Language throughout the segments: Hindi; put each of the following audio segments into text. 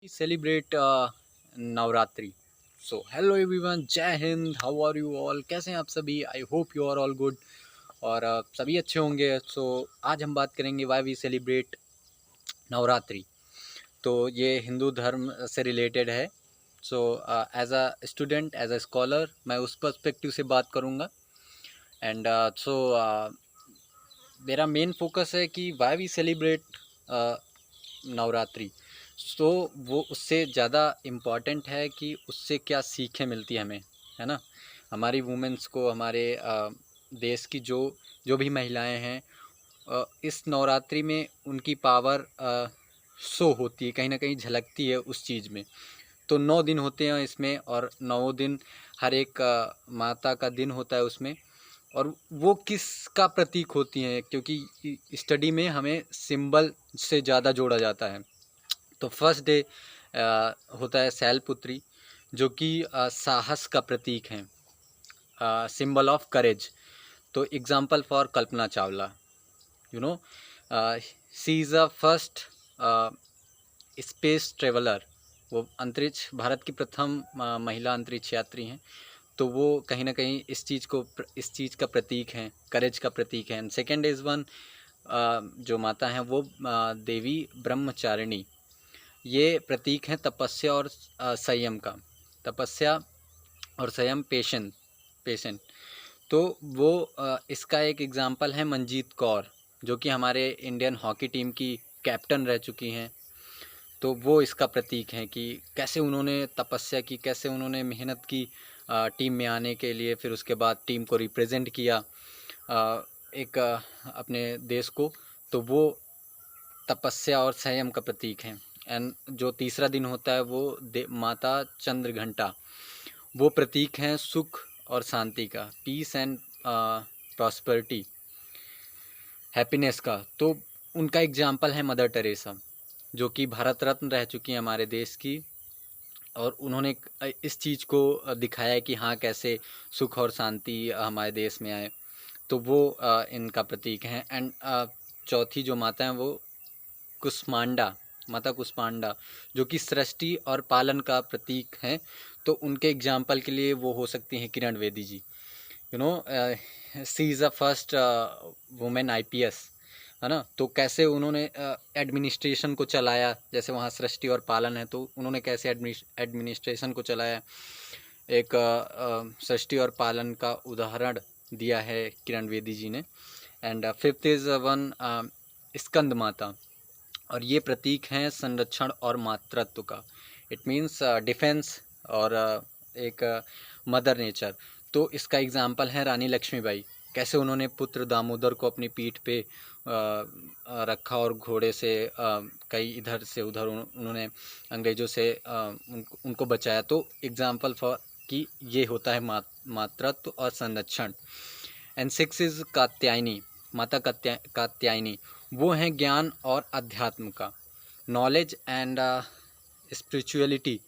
Celebrate Navratri. So hello everyone, जय हिंद। How are you all? कैसे हैं आप सभी? I hope you are all good और सभी अच्छे होंगे। सो आज हम बात करेंगे वाई वी सेलिब्रेट नवरात्रि। तो ये हिंदू धर्म से रिलेटेड है। So as a student, as a scholar, मैं उस पर्सपेक्टिव से बात करूँगा। एंड मेरा मेन फोकस है कि वाई वी सेलिब्रेट नवरात्रि। सो वो उससे ज़्यादा इम्पॉर्टेंट है कि उससे क्या सीखें मिलती है हमें, है ना। हमारी वुमेंस को, हमारे देश की जो जो भी महिलाएं हैं, इस नवरात्रि में उनकी पावर शो होती है, कहीं ना कहीं झलकती है उस चीज़ में। तो 9 दिन होते हैं इसमें और 9 दिन हर एक माता का दिन होता है उसमें। और वो किसका प्रतीक होती हैं, क्योंकि स्टडी में हमें सिंबल से ज़्यादा जोड़ा जाता है। तो फर्स्ट डे होता है शैलपुत्री, जो कि साहस का प्रतीक है, सिंबल ऑफ करेज। तो example for Kalpana Chawla, you know, she is a first space traveller. वो अंतरिक्ष, भारत की प्रथम महिला अंतरिक्ष यात्री हैं। तो वो कहीं ना कहीं इस चीज़ का प्रतीक हैं, करेज का प्रतीक है। एंड सेकेंड इज़ वन, जो माता हैं वो देवी ब्रह्मचारिणी। ये प्रतीक हैं तपस्या और संयम का। तपस्या और संयम, पेशेंट। तो वो इसका एक एग्जांपल है मंजीत कौर, जो कि हमारे इंडियन हॉकी टीम की कैप्टन रह चुकी हैं। तो वो इसका प्रतीक हैं कि कैसे उन्होंने तपस्या की, कैसे उन्होंने मेहनत की टीम में आने के लिए, फिर उसके बाद टीम को रिप्रेजेंट किया, अपने देश को। तो वो तपस्या और संयम का प्रतीक हैं। एंड जो तीसरा दिन होता है वो माता चंद्रघंटा, वो प्रतीक हैं सुख और शांति का, पीस एंड प्रॉस्पेरिटी, हैप्पीनेस का। तो उनका एग्जाम्पल है मदर टेरेसा, जो कि भारत रत्न रह चुकी हैं हमारे देश की। और उन्होंने इस चीज़ को दिखाया है कि हाँ, कैसे सुख और शांति हमारे देश में आए। तो वो इनका प्रतीक हैं। एंड चौथी जो माता हैं वो कुष्मांडा, माता कुष्मांडा, जो कि सृष्टि और पालन का प्रतीक हैं। तो उनके एग्जाम्पल के लिए वो हो सकती हैं Kiran Bedi ji. You know, she is a first women IPS, है ना। तो कैसे उन्होंने एडमिनिस्ट्रेशन को चलाया, जैसे वहाँ सृष्टि और पालन है तो उन्होंने कैसे एडमिनिस्ट्रेशन को चलाया, एक सृष्टि और पालन का उदाहरण दिया है किरण बेदी जी ने। एंड फिफ्थ इज़ वन, स्कंद माता, और ये प्रतीक हैं संरक्षण और मातृत्व का। इट मीन्स डिफेंस और एक मदर नेचर। तो इसका एग्जाम्पल है रानी लक्ष्मीबाई, कैसे उन्होंने पुत्र दामोदर को अपनी पीठ पे रखा और घोड़े से कई इधर से उधर उन्होंने अंग्रेज़ों से उनको बचाया। तो एग्जाम्पल फॉर कि ये होता है मातृत्व और संरक्षण। एंड सिक्स इज़ कात्यायनी, माता कात्यायनी, वो हैं ज्ञान और अध्यात्म का, नॉलेज एंड स्पिरिचुअलिटी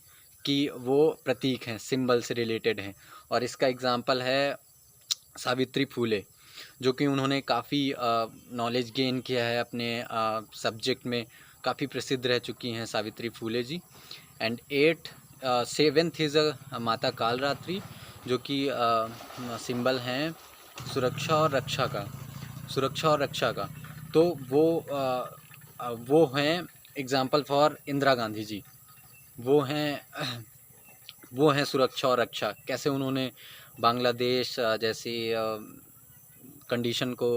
की वो प्रतीक हैं, सिंबल से रिलेटेड हैं। और इसका एग्जांपल है सावित्री फूले, जो कि उन्होंने काफ़ी नॉलेज गेन किया है अपने सब्जेक्ट में, काफ़ी प्रसिद्ध रह चुकी हैं Savitri Phule ji. And seventh is माता कालरात्रि, जो कि सिंबल हैं सुरक्षा और रक्षा का, सुरक्षा और रक्षा का। तो वो हैं एग्जाम्पल फॉर इंदिरा गांधी जी। वो हैं वो हैं सुरक्षा और रक्षा, कैसे उन्होंने बांग्लादेश जैसी कंडीशन को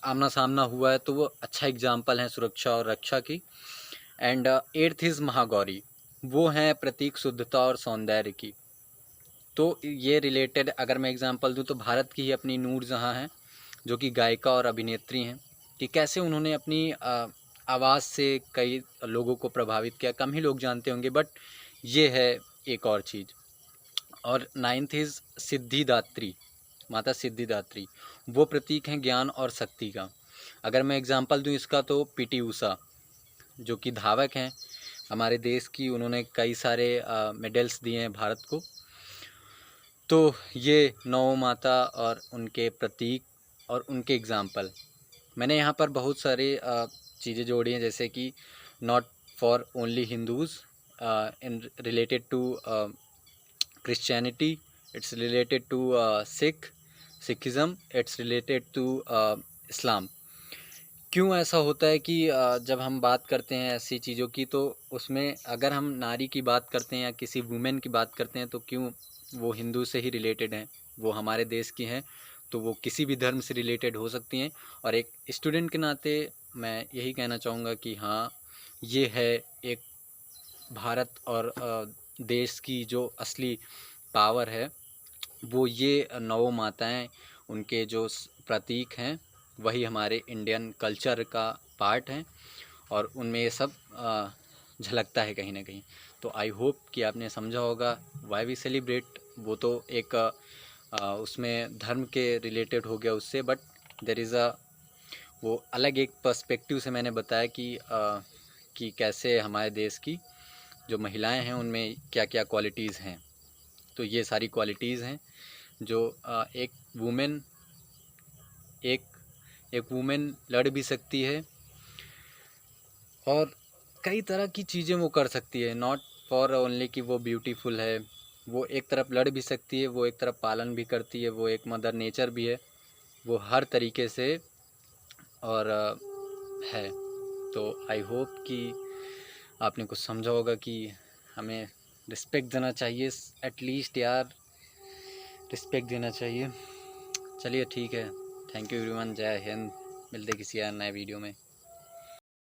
आमना सामना हुआ है। तो वो अच्छा एग्जाम्पल है सुरक्षा और रक्षा की। एंड एट्थ इज़ महागौरी, वो हैं प्रतीक शुद्धता और सौंदर्य की। तो ये रिलेटेड अगर मैं एग्जांपल दूं तो भारत की ही अपनी नूरजहां हैं, जो कि गायिका और अभिनेत्री हैं, कि कैसे उन्होंने अपनी आवाज़ से कई लोगों को प्रभावित किया। कम ही लोग जानते होंगे, बट ये है एक और चीज़। और नाइन्थ इज़ सिद्धिदात्री, माता सिद्धिदात्री, वो प्रतीक हैं ज्ञान और शक्ति का। अगर मैं एग्जांपल दूं इसका तो पीटी ऊषा, जो कि धावक हैं हमारे देश की, उन्होंने कई सारे मेडल्स दिए हैं भारत को। तो ये नौ माता और उनके प्रतीक और उनके एग्जाम्पल, मैंने यहाँ पर बहुत सारे चीज़ें जोड़ी हैं, जैसे कि not for only Hindus. In related to Christianity, it's related to Sikhism, it's related to Islam. क्यों ऐसा होता है कि जब हम बात करते हैं ऐसी चीज़ों की, तो उसमें अगर हम नारी की बात करते हैं या किसी वुमेन की बात करते हैं, तो क्यों वो हिंदू से ही रिलेटेड हैं, वो हमारे देश की हैं, तो वो किसी भी धर्म से रिलेटेड हो सकती हैं। और एक स्टूडेंट के नाते मैं यही कहना चाहूँगा कि हाँ, ये है एक भारत और देश की जो असली पावर है, वो ये नौ माताएं, उनके जो प्रतीक हैं, वही हमारे इंडियन कल्चर का पार्ट हैं, और उनमें ये सब झलकता है कहीं ना कहीं। तो आई होप कि आपने समझा होगा वाई वी सेलिब्रेट। वो तो एक उसमें धर्म के रिलेटेड हो गया उससे, बट देयर इज़ अ, वो अलग एक पर्सपेक्टिव से मैंने बताया कि कैसे हमारे देश की जो महिलाएं हैं उनमें क्या क्या क्वालिटीज़ हैं। तो ये सारी क्वालिटीज़ हैं जो एक वुमेन एक एक वुमेन लड़ भी सकती है, और कई तरह की चीज़ें वो कर सकती है, नॉट फॉर ओनली कि वो ब्यूटीफुल है। वो एक तरफ लड़ भी सकती है, वो एक तरफ पालन भी करती है, वो एक मदर नेचर भी है, वो हर तरीके से और है। तो आई होप कि आपने कुछ समझा होगा कि हमें रिस्पेक्ट देना चाहिए, एटलीस्ट यार रिस्पेक्ट देना चाहिए। चलिए ठीक है, थैंक यू एवरीवन, जय हिंद। मिलते किसी नए वीडियो में।